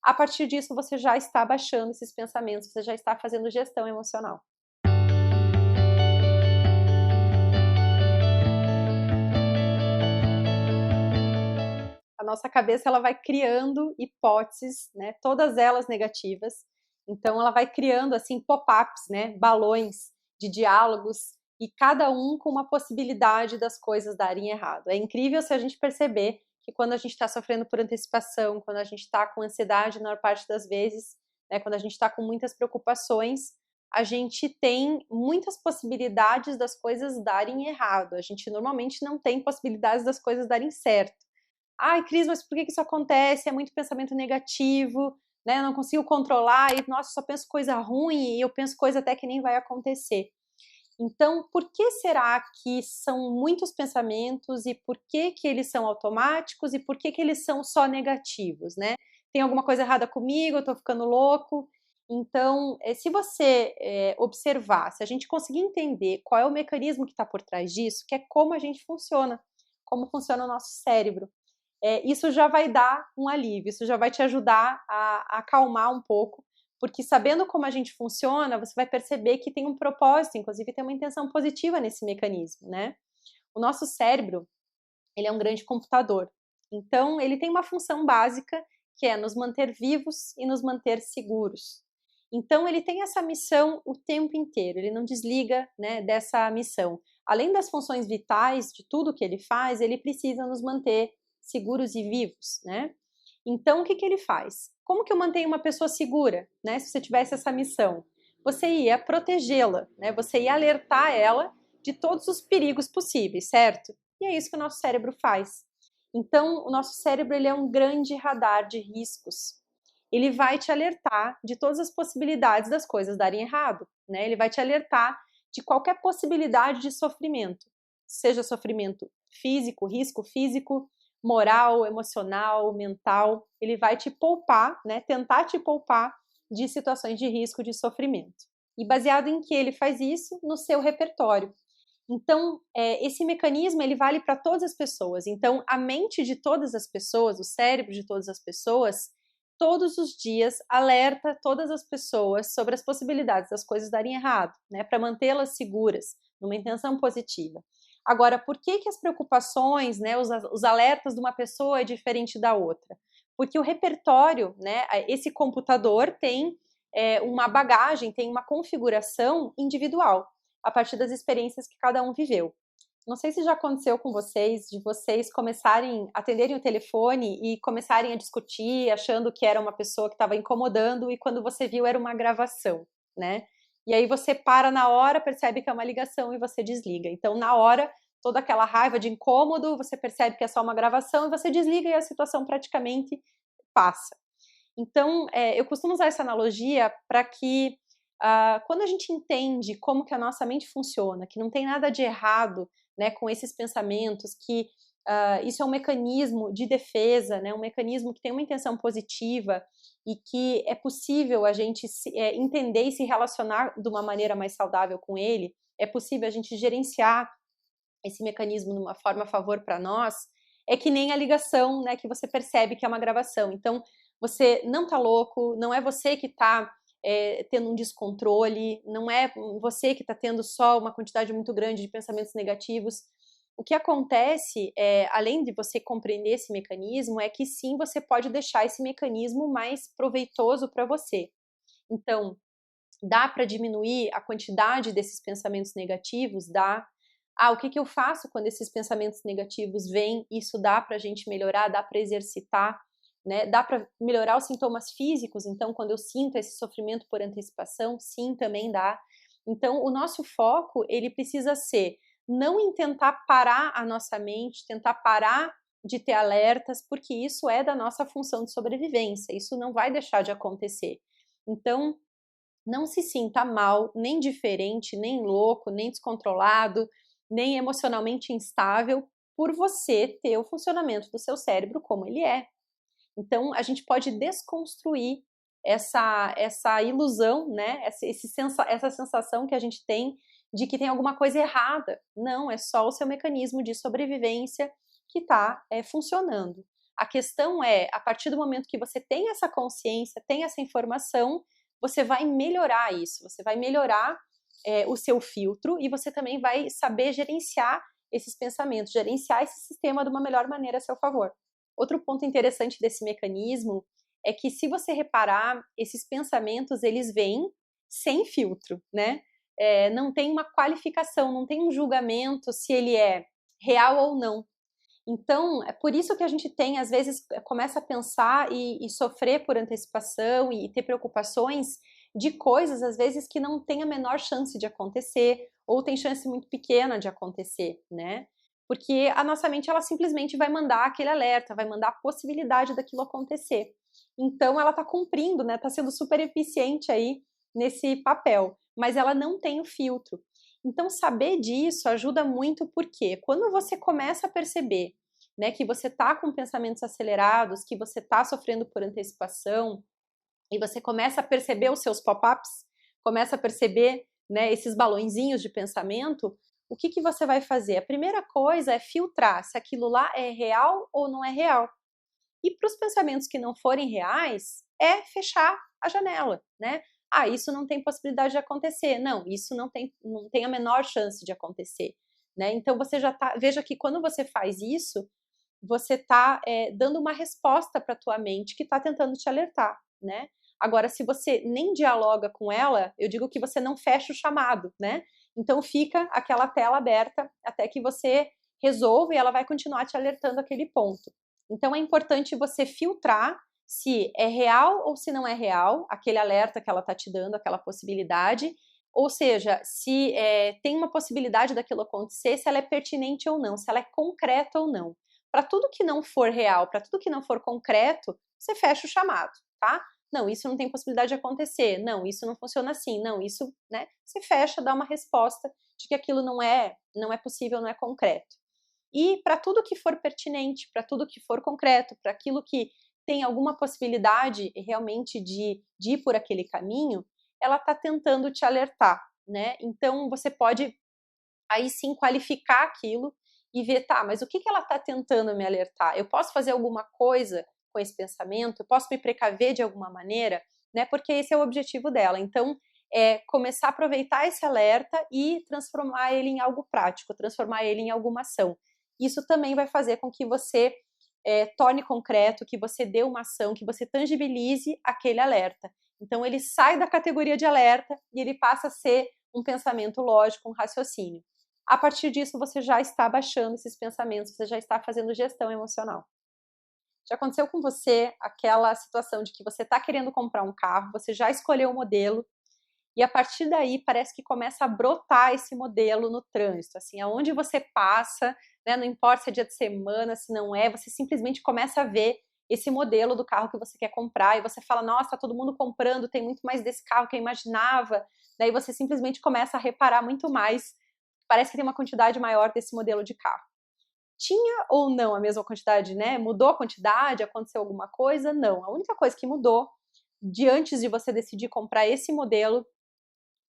a partir disso você já está baixando esses pensamentos, você já está fazendo gestão emocional. A nossa cabeça ela vai criando hipóteses, né, todas elas negativas. Então ela vai criando assim pop-ups, né, balões de diálogos e cada um com uma possibilidade das coisas darem errado. É incrível se a gente perceber que quando a gente está sofrendo por antecipação, quando a gente está com ansiedade na maior parte das vezes, né, quando a gente está com muitas preocupações, a gente tem muitas possibilidades das coisas darem errado. A gente normalmente não tem possibilidades das coisas darem certo. Ai, Cris, mas por que isso acontece? É muito pensamento negativo, né? Eu não consigo controlar e, nossa, só penso coisa ruim e eu penso coisa até que nem vai acontecer. Então, por que será que são muitos pensamentos e por que eles são automáticos e por que eles são só negativos, né? Tem alguma coisa errada comigo, eu tô ficando louco? Então, se você observar, se a gente conseguir entender qual é o mecanismo que está por trás disso, que é como a gente funciona, como funciona o nosso cérebro, isso já vai dar um alívio, isso já vai te ajudar a acalmar um pouco, porque sabendo como a gente funciona, você vai perceber que tem um propósito, inclusive tem uma intenção positiva nesse mecanismo, né? O nosso cérebro, ele é um grande computador, então ele tem uma função básica que é nos manter vivos e nos manter seguros. Então ele tem essa missão o tempo inteiro, ele não desliga, né, dessa missão. Além das funções vitais de tudo que ele faz, ele precisa nos manter seguros e vivos, né? Então, o que ele faz? Como que eu mantenho uma pessoa segura, né? Se você tivesse essa missão, você ia protegê-la, né? Você ia alertar ela de todos os perigos possíveis, certo? E é isso que o nosso cérebro faz. Então, o nosso cérebro ele é um grande radar de riscos. Ele vai te alertar de todas as possibilidades das coisas darem errado, né? Ele vai te alertar de qualquer possibilidade de sofrimento, seja sofrimento físico, risco físico, moral, emocional, mental, ele vai te poupar, né, tentar te poupar de situações de risco, de sofrimento. E baseado em que ele faz isso? No seu repertório. Então, esse mecanismo, ele vale para todas as pessoas. Então, a mente de todas as pessoas, o cérebro de todas as pessoas, todos os dias alerta todas as pessoas sobre as possibilidades das coisas darem errado, né, para mantê-las seguras, numa intenção positiva. Agora, por que as preocupações, né, os alertas de uma pessoa é diferente da outra? Porque o repertório, né, esse computador tem uma bagagem, tem uma configuração individual, a partir das experiências que cada um viveu. Não sei se já aconteceu com vocês, de vocês começarem, atenderem o telefone e começarem a discutir, achando que era uma pessoa que estava incomodando e quando você viu era uma gravação, né? E aí você para na hora, percebe que é uma ligação e você desliga. Então, na hora, toda aquela raiva de incômodo, você percebe que é só uma gravação e você desliga e a situação praticamente passa. Então, eu costumo usar essa analogia para que quando a gente entende como que a nossa mente funciona, que não tem nada de errado, né, com esses pensamentos, que isso é um mecanismo de defesa, né, um mecanismo que tem uma intenção positiva e que é possível a gente entender e se relacionar de uma maneira mais saudável com ele, é possível a gente gerenciar esse mecanismo de uma forma a favor para nós, é que nem a ligação, né, que você percebe que é uma gravação. Então, você não tá louco, não é você que tá tendo um descontrole, não é você que está tendo só uma quantidade muito grande de pensamentos negativos. O que acontece, além de você compreender esse mecanismo, é que sim, você pode deixar esse mecanismo mais proveitoso para você. Então, dá para diminuir a quantidade desses pensamentos negativos? Dá. O que eu faço quando esses pensamentos negativos vêm? Isso dá para a gente melhorar, dá para exercitar, né? Dá para melhorar os sintomas físicos, então quando eu sinto esse sofrimento por antecipação, sim, também dá. Então o nosso foco, ele precisa ser não em tentar parar a nossa mente, tentar parar de ter alertas, porque isso é da nossa função de sobrevivência, isso não vai deixar de acontecer. Então, não se sinta mal, nem diferente, nem louco, nem descontrolado, nem emocionalmente instável, por você ter o funcionamento do seu cérebro como ele é. Então, a gente pode desconstruir essa ilusão, né? Essa sensação que a gente tem de que tem alguma coisa errada. Não, é só o seu mecanismo de sobrevivência que está funcionando. A questão é, a partir do momento que você tem essa consciência, tem essa informação, você vai melhorar isso, você vai melhorar o seu filtro e você também vai saber gerenciar esses pensamentos, gerenciar esse sistema de uma melhor maneira a seu favor. Outro ponto interessante desse mecanismo é que, se você reparar, esses pensamentos, eles vêm sem filtro, né? Não tem uma qualificação, não tem um julgamento se ele é real ou não. Então, é por isso que a gente tem, às vezes, começa a pensar e sofrer por antecipação e ter preocupações de coisas, às vezes, que não tem a menor chance de acontecer, ou tem chance muito pequena de acontecer, né? Porque a nossa mente, ela simplesmente vai mandar aquele alerta, vai mandar a possibilidade daquilo acontecer. Então, ela está cumprindo, né? Está sendo super eficiente aí nesse papel, mas ela não tem o filtro. Então, saber disso ajuda muito, porque quando você começa a perceber, né, que você está com pensamentos acelerados, que você está sofrendo por antecipação, e você começa a perceber os seus pop-ups, começa a perceber, né, esses balõezinhos de pensamento, o que você vai fazer? A primeira coisa é filtrar se aquilo lá é real ou não é real. E para os pensamentos que não forem reais, é fechar a janela, né? Ah, isso não tem possibilidade de acontecer. Não, isso não tem a menor chance de acontecer, né? Então você já tá, veja que quando você faz isso, você está dando uma resposta para a tua mente que está tentando te alertar, né? Agora, se você nem dialoga com ela, eu digo que você não fecha o chamado, né? Então fica aquela tela aberta até que você resolva, e ela vai continuar te alertando aquele ponto. Então é importante você filtrar se é real ou se não é real aquele alerta que ela está te dando, aquela possibilidade, ou seja, se tem uma possibilidade daquilo acontecer, se ela é pertinente ou não, se ela é concreta ou não. Para tudo que não for real, para tudo que não for concreto, você fecha o chamado, tá? Não, isso não tem possibilidade de acontecer. Não, isso não funciona assim. Não, isso, né? Você fecha, dá uma resposta de que aquilo não é possível, não é concreto. E para tudo que for pertinente, para tudo que for concreto, para aquilo que tem alguma possibilidade realmente de ir por aquele caminho, ela está tentando te alertar, né? Então você pode aí sim qualificar aquilo e ver, tá, mas o que ela está tentando me alertar? Eu posso fazer alguma coisa com esse pensamento? Eu posso me precaver de alguma maneira? Né? Porque esse é o objetivo dela. Então, começar a aproveitar esse alerta e transformar ele em algo prático, transformar ele em alguma ação. Isso também vai fazer com que você torne concreto, que você dê uma ação, que você tangibilize aquele alerta. Então, ele sai da categoria de alerta e ele passa a ser um pensamento lógico, um raciocínio. A partir disso, você já está baixando esses pensamentos, você já está fazendo gestão emocional. Já aconteceu com você aquela situação de que você está querendo comprar um carro, você já escolheu o modelo, e a partir daí parece que começa a brotar esse modelo no trânsito, assim, aonde você passa, né, não importa se é dia de semana, se não é, você simplesmente começa a ver esse modelo do carro que você quer comprar, e você fala, nossa, tá todo mundo comprando, tem muito mais desse carro que eu imaginava, daí você simplesmente começa a reparar muito mais, parece que tem uma quantidade maior desse modelo de carro. Tinha ou não a mesma quantidade, né? Mudou a quantidade? Aconteceu alguma coisa? Não. A única coisa que mudou de antes de você decidir comprar esse modelo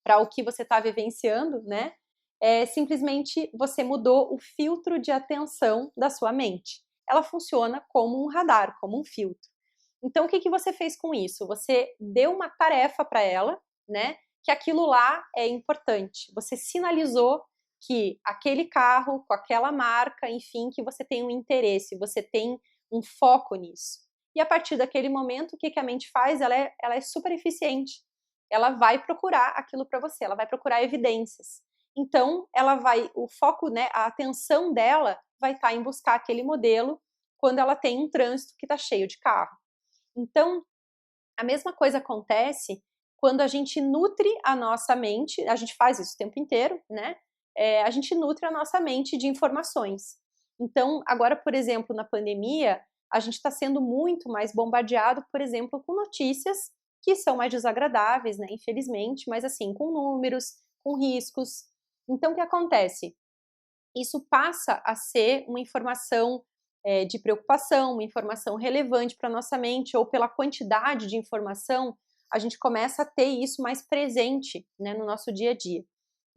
para o que você está vivenciando, né? Simplesmente você mudou o filtro de atenção da sua mente. Ela funciona como um radar, como um filtro. Então, o que você fez com isso? Você deu uma tarefa para ela, né? Que aquilo lá é importante. Você sinalizou que aquele carro, com aquela marca, enfim, que você tem um interesse, você tem um foco nisso. E a partir daquele momento, o que a mente faz? Ela é super eficiente. Ela vai procurar aquilo para você, ela vai procurar evidências. Então, o foco, né, a atenção dela vai estar em buscar aquele modelo quando ela tem um trânsito que está cheio de carro. Então, a mesma coisa acontece quando a gente nutre a nossa mente, a gente faz isso o tempo inteiro, né? A gente nutre a nossa mente de informações. Então, agora, por exemplo, na pandemia, a gente está sendo muito mais bombardeado, por exemplo, com notícias que são mais desagradáveis, né? Infelizmente, mas assim, com números, com riscos. Então, o que acontece? Isso passa a ser uma informação de preocupação, uma informação relevante para a nossa mente, ou pela quantidade de informação, a gente começa a ter isso mais presente, né, no nosso dia a dia.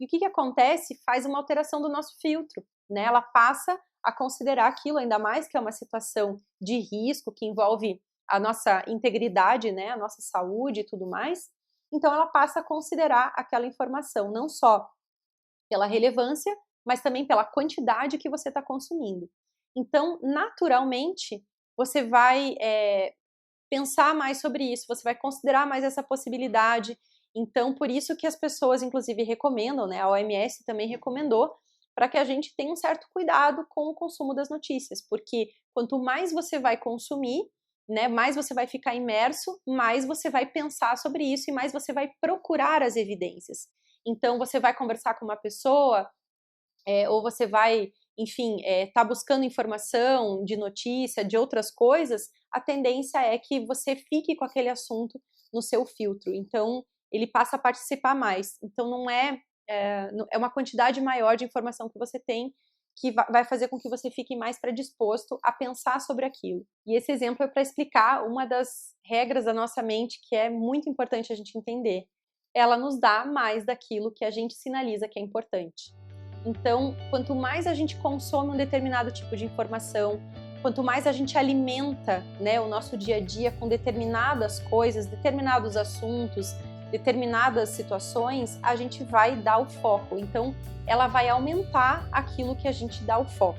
E o que acontece? Faz uma alteração do nosso filtro, né? Ela passa a considerar aquilo, ainda mais que é uma situação de risco, que envolve a nossa integridade, né, a nossa saúde e tudo mais. Então ela passa a considerar aquela informação, não só pela relevância, mas também pela quantidade que você está consumindo. Então, naturalmente, você vai pensar mais sobre isso, você vai considerar mais essa possibilidade. Então, por isso que as pessoas, inclusive, recomendam, né? A OMS também recomendou para que a gente tenha um certo cuidado com o consumo das notícias, porque quanto mais você vai consumir, né, mais você vai ficar imerso, mais você vai pensar sobre isso e mais você vai procurar as evidências. Então, você vai conversar com uma pessoa, ou você vai, enfim, tá buscando informação de notícia, de outras coisas, a tendência é que você fique com aquele assunto no seu filtro. Então, ele passa a participar mais. Então, não é uma quantidade maior de informação que você tem que vai fazer com que você fique mais predisposto a pensar sobre aquilo. E esse exemplo é para explicar uma das regras da nossa mente que é muito importante a gente entender. Ela nos dá mais daquilo que a gente sinaliza que é importante. Então, quanto mais a gente consome um determinado tipo de informação, quanto mais a gente alimenta, né, o nosso dia a dia com determinadas coisas, determinados assuntos, determinadas situações, a gente vai dar o foco. Então, ela vai aumentar aquilo que a gente dá o foco.